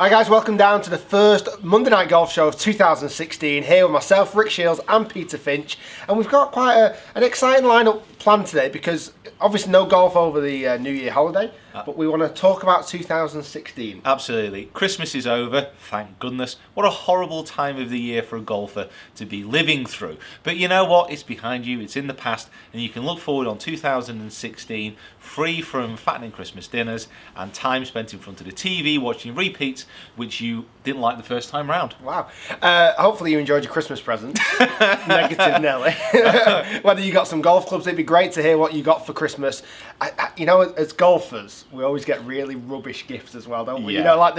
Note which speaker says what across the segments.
Speaker 1: Hi guys, welcome down to the first Monday Night Golf Show of 2016. Here with myself, Rick Shields and Peter Finch. And we've got quite an exciting lineup planned today because obviously no golf over the New Year holiday. But we want to talk about 2016.
Speaker 2: Absolutely. Christmas is over, thank goodness. What a horrible time of the year for a golfer to be living through. But you know what? It's behind you, it's in the past, and you can look forward on 2016 free from fattening Christmas dinners and time spent in front of the TV watching repeats, which you didn't like the first time round.
Speaker 1: Wow. Hopefully you enjoyed your Christmas present. Negative Nelly. Whether you got some golf clubs, it'd be great to hear what you got for Christmas. You know, as golfers, we always get really rubbish gifts as well, don't we?
Speaker 2: Yeah.
Speaker 1: You know, like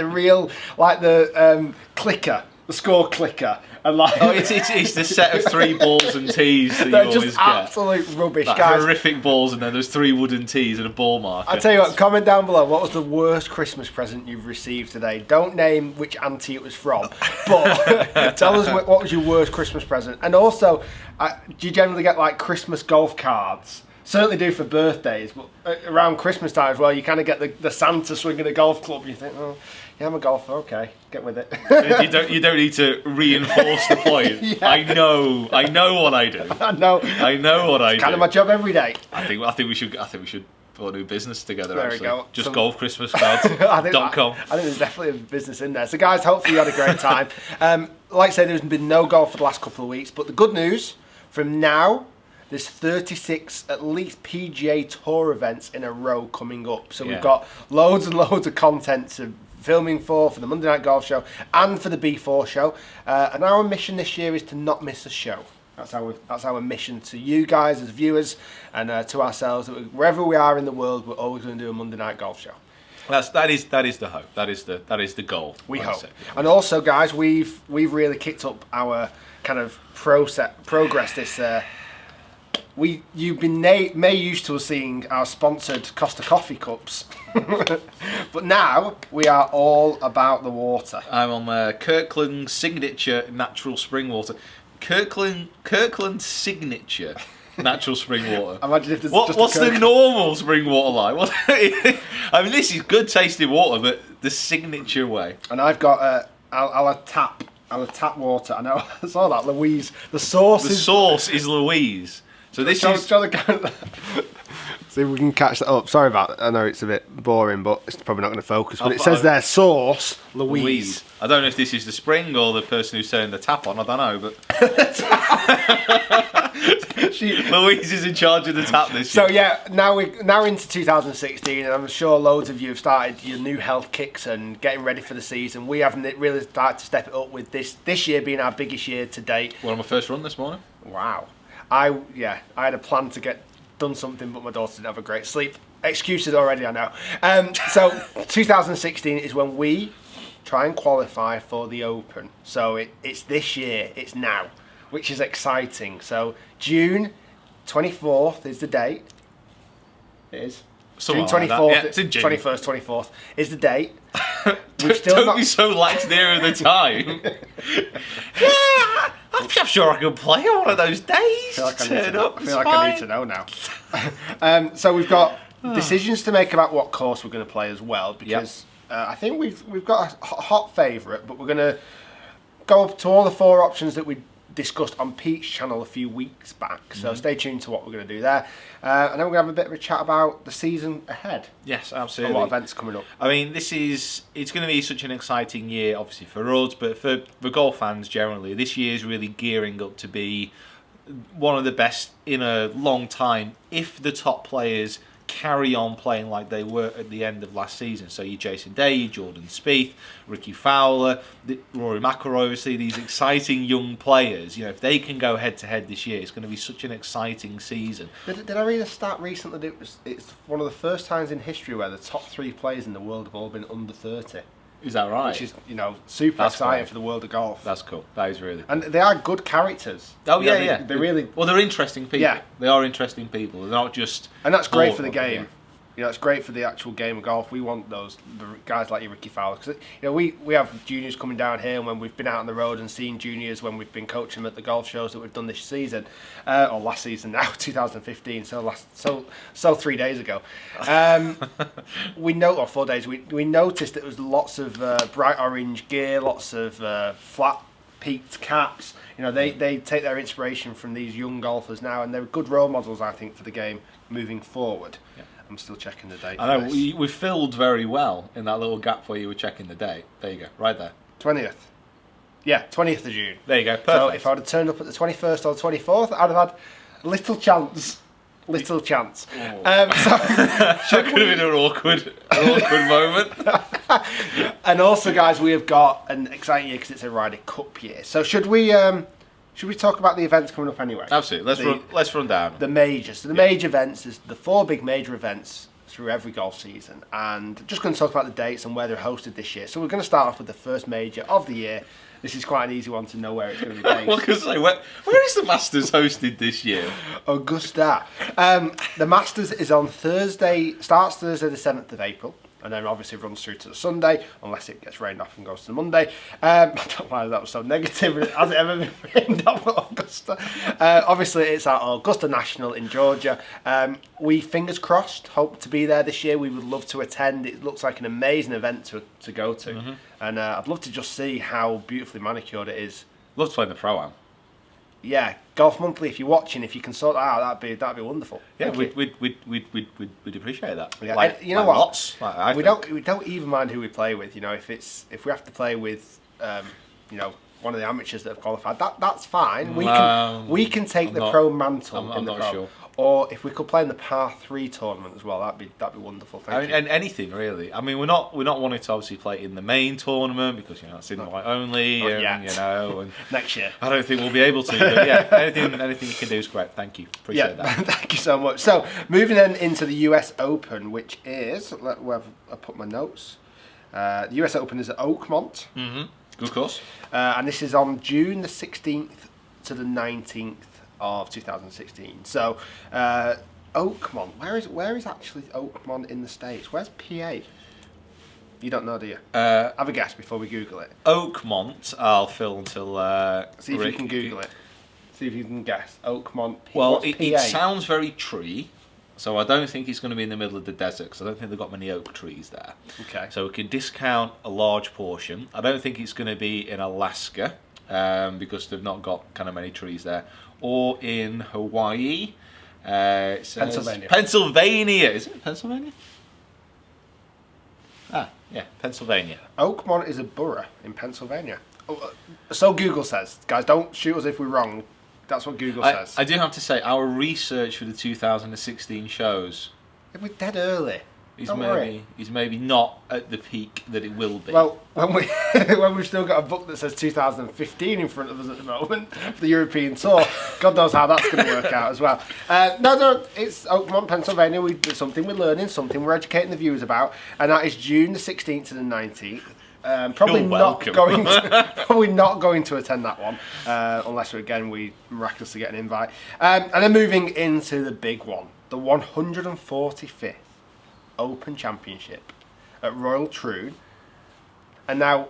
Speaker 1: the clicker, the score clicker, and like
Speaker 2: it's the set of 3 balls and tees that you
Speaker 1: they're
Speaker 2: always
Speaker 1: just
Speaker 2: get.
Speaker 1: absolute rubbish,
Speaker 2: Like
Speaker 1: guys.
Speaker 2: horrific balls, and then there's 3 wooden tees and a ball marker.
Speaker 1: I'll tell you what, comment down below, what was the worst Christmas present you've received today? Don't name which auntie it was from, but tell us what was your worst Christmas present. And also, do you generally get like Christmas golf cards? Certainly do for birthdays, but around Christmas time as well, you kind of get the Santa swinging a golf club, and you think, oh, yeah, I'm a golfer, okay, get with it.
Speaker 2: You don't need to reinforce the point.
Speaker 1: Yeah.
Speaker 2: I know what I do.
Speaker 1: I know
Speaker 2: what I do.
Speaker 1: Kind of my job every day.
Speaker 2: I think we should put a new business together.
Speaker 1: There we
Speaker 2: actually.
Speaker 1: go.
Speaker 2: Just
Speaker 1: Some-
Speaker 2: golfchristmascards.com.
Speaker 1: I think there's definitely a business in there. So guys, hopefully you had a great time. Like I said, there's been no golf for the last couple of weeks, but the good news, from now, there's 36 at least PGA Tour events in a row coming up. So we've got loads and loads of content to filming for the Monday Night Golf Show and for the B4 show. And our mission this year is to not miss a show. That's our mission to you guys as viewers and to ourselves. That wherever we are in the world, we're always going to do a Monday Night Golf Show.
Speaker 2: That is the hope. That is the goal.
Speaker 1: We
Speaker 2: like I
Speaker 1: hope.
Speaker 2: said.
Speaker 1: And also, guys, we've really kicked up our kind of progress this. You've been may used to seeing our sponsored Costa Coffee cups, but now we are all about the water.
Speaker 2: I'm on Kirkland Signature Natural Spring Water. Kirkland Signature Natural Spring Water.
Speaker 1: Imagine if there's
Speaker 2: What's the normal spring water like? I mean, this is good tasting water, but the signature way.
Speaker 1: And I've got a tap water. I know I saw that, Louise. The sauce
Speaker 2: is Louise. So this is.
Speaker 1: See if we can catch that up. Sorry about that. I know it's a bit boring, but it's probably not going to focus. But it
Speaker 2: thought
Speaker 1: says there, sauce, Louise.
Speaker 2: I don't know if this is the spring or the person who's turning the tap on. I don't know, but Louise is in charge of the tap this year.
Speaker 1: So yeah, now into 2016, and I'm sure loads of you have started your new health kicks and getting ready for the season. We haven't really started to step it up with this year being our biggest year to date.
Speaker 2: Well, on my first run this morning.
Speaker 1: Wow. I had a plan to get done something, but my daughter didn't have a great sleep. Excuses already, I know. So 2016 is when we try and qualify for the Open. So it's this year, it's now, which is exciting. So June 24th is the date. It is.
Speaker 2: Something
Speaker 1: June 24th,
Speaker 2: like that. Yeah, it's in June.
Speaker 1: 21st, 24th is the date.
Speaker 2: Don't be so lax near the time. Yeah, I'm sure I can play on one of those days.
Speaker 1: I feel like I need to know now. So we've got
Speaker 2: Ah.
Speaker 1: decisions to make about what course we're going to play as well, because I think we've got a hot favourite, but we're going to go up to all the 4 options that we discussed on Pete's channel a few weeks back. So stay tuned to what we're going to do there. And then we're going to have a bit of a chat about the season ahead.
Speaker 2: Yes,
Speaker 1: And
Speaker 2: absolutely.
Speaker 1: what events coming up.
Speaker 2: I mean, it's going to be such an exciting year, obviously for us, but for golf fans generally. This year is really gearing up to be one of the best in a long time if the top players carry on playing like they were at the end of last season. So you Jason Day, you Jordan Spieth, Ricky Fowler, Rory McIlroy, obviously these exciting young players. You know, if they can go head to head this year, it's going to be such an exciting season.
Speaker 1: Did I read a stat recently that it's one of the first times in history where the top 3 players in the world have all been under 30?
Speaker 2: Is that right?
Speaker 1: Which is, super
Speaker 2: That's
Speaker 1: exciting
Speaker 2: great.
Speaker 1: for the world of golf.
Speaker 2: That's cool. That is really cool.
Speaker 1: And they are good characters.
Speaker 2: Oh
Speaker 1: You know,
Speaker 2: yeah.
Speaker 1: They really,
Speaker 2: Well, they're interesting people.
Speaker 1: Yeah.
Speaker 2: They are interesting people. They're not just.
Speaker 1: and that's great for the
Speaker 2: boring,
Speaker 1: game. You know, it's great for the actual game of golf. We want the guys like you, Ricky Fowler, because we have juniors coming down here, and when we've been out on the road and seen juniors when we've been coaching them at the golf shows that we've done this season, or last season now, 2015, so 3 days ago. We know, or 4 days. We noticed that there was lots of bright orange gear, lots of flat peaked caps. You know, they take their inspiration from these young golfers now, and they're good role models, I think, for the game moving forward. Yeah. I'm still checking the date.
Speaker 2: I know, we filled very well in that little gap where you were checking the date. There you go, right there.
Speaker 1: 20th. Yeah, 20th of June.
Speaker 2: There you go, perfect.
Speaker 1: So if I would have turned up at the 21st or the 24th, I'd have had little chance. Little chance.
Speaker 2: That could have been an awkward moment.
Speaker 1: And also, guys, we have got an exciting year because it's a Ryder Cup year. So should we talk about the events coming up anyway?
Speaker 2: Absolutely. Let's run down
Speaker 1: the majors. So the major events is the 4 big major events through every golf season, and just going to talk about the dates and where they're hosted this year. So we're going to start off with the first major of the year. This is quite an easy one to know where it's going to be based.
Speaker 2: Well, because where is the Masters hosted this year?
Speaker 1: Augusta. The Masters is on Thursday. Starts Thursday the 7th of April. And then obviously runs through to the Sunday, unless it gets rained off and goes to the Monday. I don't know why that was so negative. Has it ever been rained off at Augusta? Obviously, it's at Augusta National in Georgia. We, fingers crossed, hope to be there this year. We would love to attend. It looks like an amazing event to go to. Mm-hmm. And I'd love to just see how beautifully manicured it is.
Speaker 2: Love to play in the Pro-Am.
Speaker 1: Yeah, Golf Monthly. If you're watching, if you can sort that out, that'd be wonderful.
Speaker 2: Yeah, we'd appreciate that.
Speaker 1: Yeah,
Speaker 2: like,
Speaker 1: you know what?
Speaker 2: Lots.
Speaker 1: We don't even mind who we play with. You know, if we have to play with, one of the amateurs that have qualified, that's fine. We can take the pro mantle in the pro. Sure. Or if we could play in the par 3 tournament as well, that'd be wonderful. Thank you.
Speaker 2: And anything really. I mean, we're not wanting to obviously play in the main tournament because it's invite only. And
Speaker 1: next year.
Speaker 2: I don't think we'll be able to. But yeah, anything you can do is great. Thank you. Appreciate that.
Speaker 1: Thank you so much. So moving then into the US Open, which is where I put my notes. The US Open is at Oakmont.
Speaker 2: Mm-hmm. Good course.
Speaker 1: And this is on June the 16th to the 19th. Of 2016. So Oakmont, where is actually Oakmont in the States? Where's PA? You don't know, do you? Have a guess before we Google it.
Speaker 2: Oakmont, I'll fill until
Speaker 1: see if you can Google it. See if you can guess. Oakmont.
Speaker 2: Well, it sounds very tree, so I don't think it's going to be in the middle of the desert because I don't think they've got many oak trees there.
Speaker 1: Okay.
Speaker 2: So we can discount a large portion. I don't think it's going to be in Alaska because they've not got kind of many trees there. Or in Hawaii.
Speaker 1: Pennsylvania.
Speaker 2: Pennsylvania. Is it Pennsylvania? Yeah, Pennsylvania.
Speaker 1: Oakmont is a borough in Pennsylvania. So Google says. Guys, don't shoot us if we're wrong. That's what Google says.
Speaker 2: I do have to say, our research for the 2016 shows...
Speaker 1: We're dead early.
Speaker 2: He's maybe not at the peak that it will be.
Speaker 1: Well, when we've still got a book that says 2015 in front of us at the moment for the European Tour, God knows how that's going to work out as well. No, it's Oakmont, Pennsylvania. It's something we're learning, something we're educating the viewers about, and that is June the 16th to the 19th. Probably not going to attend that one unless we miraculously get an invite. And then moving into the big one, the 145th. Open Championship at Royal Troon, and now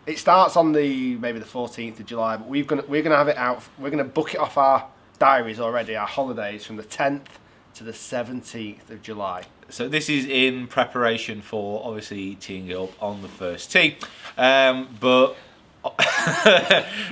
Speaker 1: it starts on maybe the 14th of July, but we're gonna have it out. We're gonna book it off our diaries already, our holidays from the 10th to the 17th of July.
Speaker 2: So this is in preparation for obviously teeing it up on the first tee, but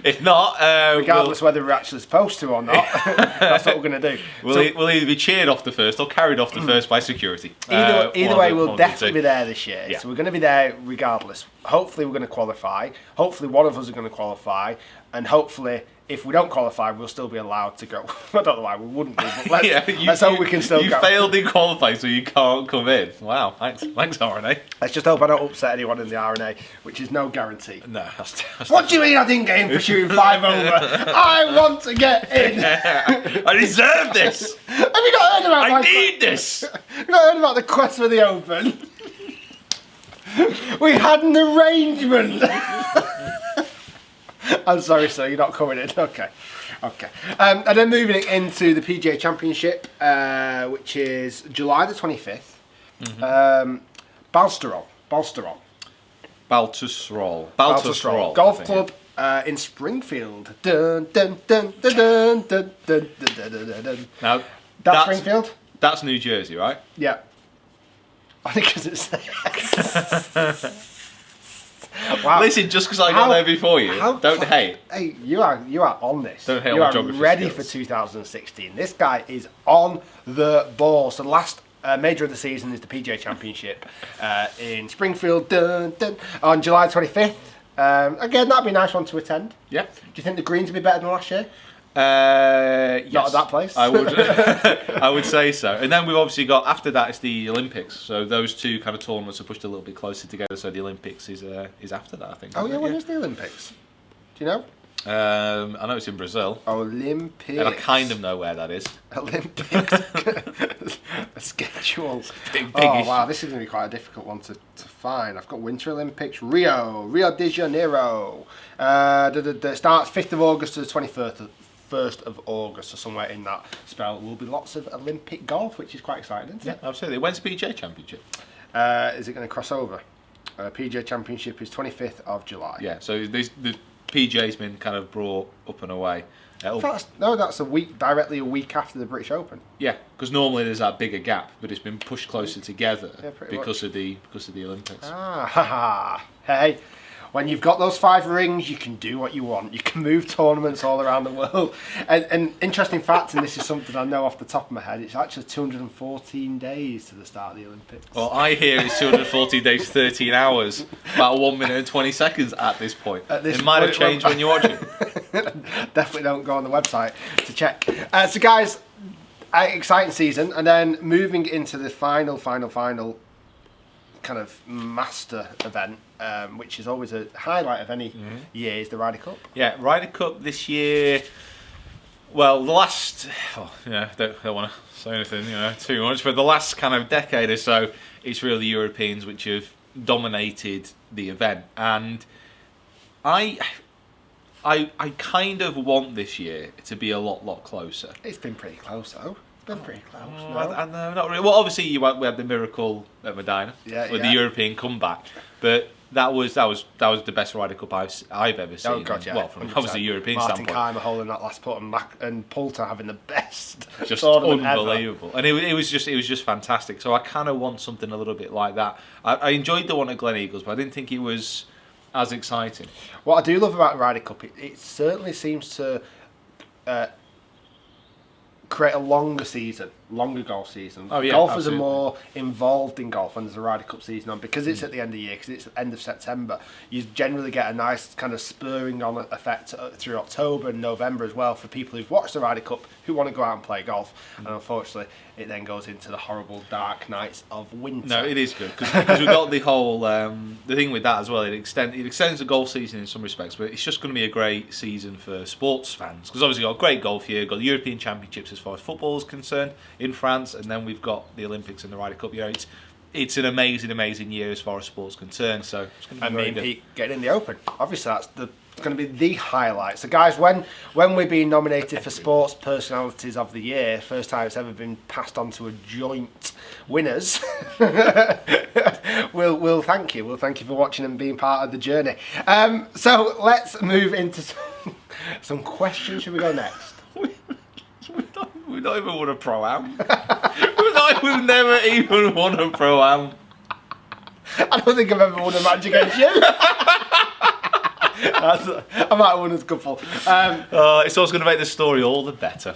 Speaker 2: if not,
Speaker 1: regardless whether we're actually supposed to or not, that's what we're going to do.
Speaker 2: We'll either be cheered off the first or carried off the first by security.
Speaker 1: Either way, we'll definitely be there this year.
Speaker 2: Yeah.
Speaker 1: So we're going to be there regardless. Hopefully, we're going to qualify. Hopefully, one of us are going to qualify, and hopefully, if we don't qualify, we'll still be allowed to go. I don't know why we wouldn't be, but let's hope we can still go.
Speaker 2: You failed in qualifying, so you can't come in. Wow, thanks RNA.
Speaker 1: Let's just hope I don't upset anyone in the RNA, which is no guarantee.
Speaker 2: No.
Speaker 1: What do you mean I didn't get in for shooting 5 over? I want to get in.
Speaker 2: I deserve this.
Speaker 1: Have you not heard about
Speaker 2: I need this.
Speaker 1: Have you not heard about the quest for the Open? We had an arrangement. I'm sorry, sir, you're not coming in. Okay. Okay. And then moving into the PGA Championship, which is July the 25th. Balsterol.
Speaker 2: Baltusrol
Speaker 1: Golf Club in Springfield. Dun, dun, dun, dun, dun, dun, dun, dun, dun, dun, dun.
Speaker 2: Now,
Speaker 1: That's Springfield?
Speaker 2: That's New Jersey, right?
Speaker 1: Yeah. I think because it's... Wow.
Speaker 2: Listen, just because I got there before you, don't hate.
Speaker 1: Hey, you are on this.
Speaker 2: Don't hate
Speaker 1: you
Speaker 2: on
Speaker 1: are
Speaker 2: geography
Speaker 1: ready
Speaker 2: skills.
Speaker 1: for 2016. This guy is on the ball. So the last major of the season is the PGA Championship in Springfield on July 25th. Again, that'd be a nice one to attend.
Speaker 2: Yeah.
Speaker 1: Do you think the greens will be better than last year?
Speaker 2: Yes.
Speaker 1: Not at that place.
Speaker 2: I would. I would say so. And then we've obviously got after that it's the Olympics. So those two kind of tournaments are pushed a little bit closer together. So the Olympics is after that, I think.
Speaker 1: Oh yeah, when is the Olympics? Do you know?
Speaker 2: I know it's in Brazil.
Speaker 1: Olympics.
Speaker 2: And I kind of know where that is.
Speaker 1: Olympics. A schedule.
Speaker 2: Big
Speaker 1: Oh wow, this is going to be quite a difficult one to find. I've got Winter Olympics, Rio de Janeiro. It starts 5th of August to the 1st of August, so somewhere in that spell will be lots of Olympic golf, which is quite exciting, isn't it?
Speaker 2: Yeah, absolutely. When's the PGA Championship?
Speaker 1: Is it going to cross over? PGA Championship is 25th of July.
Speaker 2: Yeah, so the PGA's been kind of brought up and away.
Speaker 1: That's directly a week after the British Open.
Speaker 2: Yeah, because normally there's that bigger gap, but it's been pushed closer together because
Speaker 1: much.
Speaker 2: of the Olympics.
Speaker 1: Hey, when you've got those 5 rings, you can do what you want. You can move tournaments all around the world. And interesting fact, and this is something I know off the top of my head, it's actually 214 days to the start of the Olympics.
Speaker 2: Well, I hear it's 214 days, 13 hours, about 1 minute and 20 seconds at this point. It might have changed when you watch it.
Speaker 1: Definitely don't go on the website to check. So guys, exciting season, and then moving into the final kind of master event, which is always a highlight of any year, is the Ryder Cup.
Speaker 2: Yeah, Ryder Cup this year. Well, the last, don't want to say anything, too much, but the last kind of decade or so, it's really the Europeans which have dominated the event, and I kind of want this year to be a lot closer.
Speaker 1: It's been pretty close though. Been pretty close. No?
Speaker 2: I know, not really. Well, obviously we had the miracle at Medina with the European comeback, but that was the best Ryder Cup I've ever seen.
Speaker 1: Oh god, yeah.
Speaker 2: Well, from obviously a European
Speaker 1: Martin
Speaker 2: standpoint.
Speaker 1: Keimer holding that last putt and Poulter having the best
Speaker 2: just
Speaker 1: tournament
Speaker 2: unbelievable,
Speaker 1: ever.
Speaker 2: And it was just fantastic. So I kind of want something a little bit like that. I enjoyed the one at Glen Eagles, but I didn't think it was as exciting.
Speaker 1: What I do love about Ryder Cup, it certainly seems to create a longer golf season.
Speaker 2: Oh, yeah,
Speaker 1: golfers
Speaker 2: absolutely.
Speaker 1: are more involved in golf when there's a Ryder Cup season on, because it's at the end of the year, because it's at the end of September. You generally get a nice kind of spurring on effect through October and November as well for people who've watched the Ryder Cup who want to go out and play golf. And unfortunately, it then goes into the horrible dark nights of winter.
Speaker 2: No, it is good because we've got the whole the thing with that as well. It extends the golf season in some respects, but it's just going to be a great season for sports fans, because obviously we've got a great golf year, got the European Championships as far as football is concerned in France, and then we've got the Olympics and the Ryder Cup. It's an amazing year as far as sports concerned. So it's going to be very good.
Speaker 1: Pete getting in the Open, obviously that's going to be the highlight. So guys, when we're being nominated for Sports Personalities of the Year, first time it's ever been passed on to a joint winners, we'll thank you. We'll thank you for watching and being part of the journey. So let's move into some questions. Should we go next?
Speaker 2: We've not even won a Pro-Am. We've never even won a Pro-Am.
Speaker 1: I don't think I've ever won a match against you. I might have won a couple.
Speaker 2: It's always going to make the story all the better.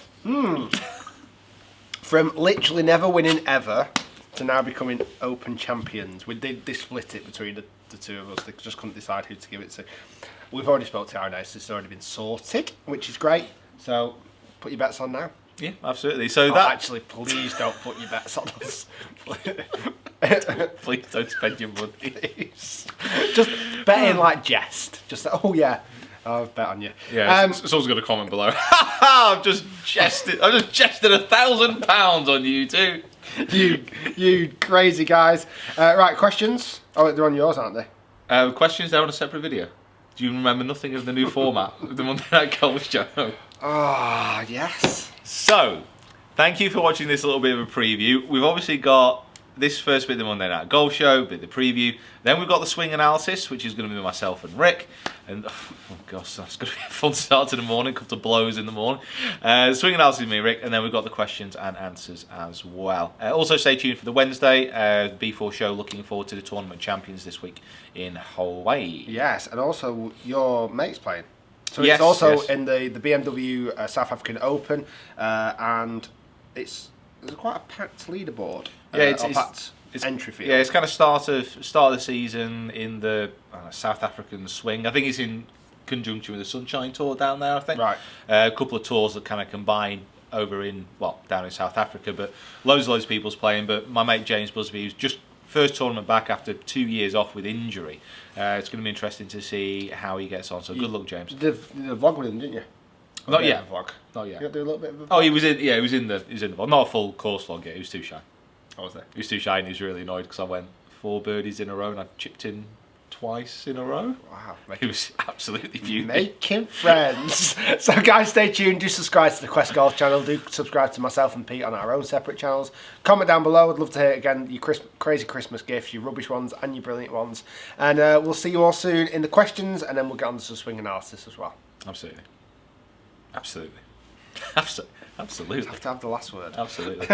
Speaker 1: From literally never winning ever to now becoming Open champions. They split it between the two of us. They just couldn't decide who to give it to. We've already spoke to our nice. It's already been sorted, which is great. So put your bets on now.
Speaker 2: Yeah, absolutely. So
Speaker 1: actually, please don't put your bets on us.
Speaker 2: Please don't spend your money.
Speaker 1: Please. Just bet in like jest. Just I'll bet on you.
Speaker 2: Yeah, someone's got a comment below. I've just jested £1,000 on you too.
Speaker 1: You crazy guys. Right, questions. Oh, they're on yours, aren't they?
Speaker 2: Questions? They're on a separate video. Do you remember nothing of the new format of the Monday Night Golf Show?
Speaker 1: Ah, yes.
Speaker 2: So, thank you for watching this little bit of a preview. We've obviously got this first bit of the Monday Night Golf Show, bit of the preview. Then we've got the swing analysis, which is going to be myself and Rick. And oh gosh, that's going to be a fun start to the morning. Couple of blows in the morning. Swing analysis with me, Rick, and then we've got the questions and answers as well. Also, stay tuned for the Wednesday B4 show. Looking forward to the tournament champions this week in Hawaii.
Speaker 1: Yes, and also your mate's playing. So
Speaker 2: Yes,
Speaker 1: it's also
Speaker 2: yes.
Speaker 1: in the BMW South African Open, and there's quite a packed leaderboard. Packed entry field.
Speaker 2: Yeah, it's kind of start of the season in the South African swing. I think it's in conjunction with the Sunshine Tour down there. I think.
Speaker 1: Right.
Speaker 2: A couple of tours that kind of combine over down in South Africa, but loads of people's playing. But my mate James Busby, who's just first tournament back after 2 years off with injury. It's going to be interesting to see how he gets on. So good luck, James.
Speaker 1: You did the vlog with him, didn't you?
Speaker 2: Not yet.
Speaker 1: Vlog.
Speaker 2: Not yet.
Speaker 1: You got to do a little bit of a vlog?
Speaker 2: Oh, he was in the vlog. Not a full course vlog yet. He was too shy.
Speaker 1: What was that?
Speaker 2: He was too shy and he was really annoyed because I went 4 birdies in a row and I chipped in twice in a row.
Speaker 1: Wow.
Speaker 2: He was absolutely fuming.
Speaker 1: Making friends. So guys, stay tuned. Do subscribe to the Quest Golf channel. Do subscribe to myself and Pete on our own separate channels. Comment down below. I'd love to hear again your crazy Christmas gifts, your rubbish ones and your brilliant ones. And we'll see you all soon in the questions, and then we'll get on to some swing analysis as well.
Speaker 2: Absolutely. Absolutely. Absolutely.
Speaker 1: I have to have the last word.
Speaker 2: Absolutely.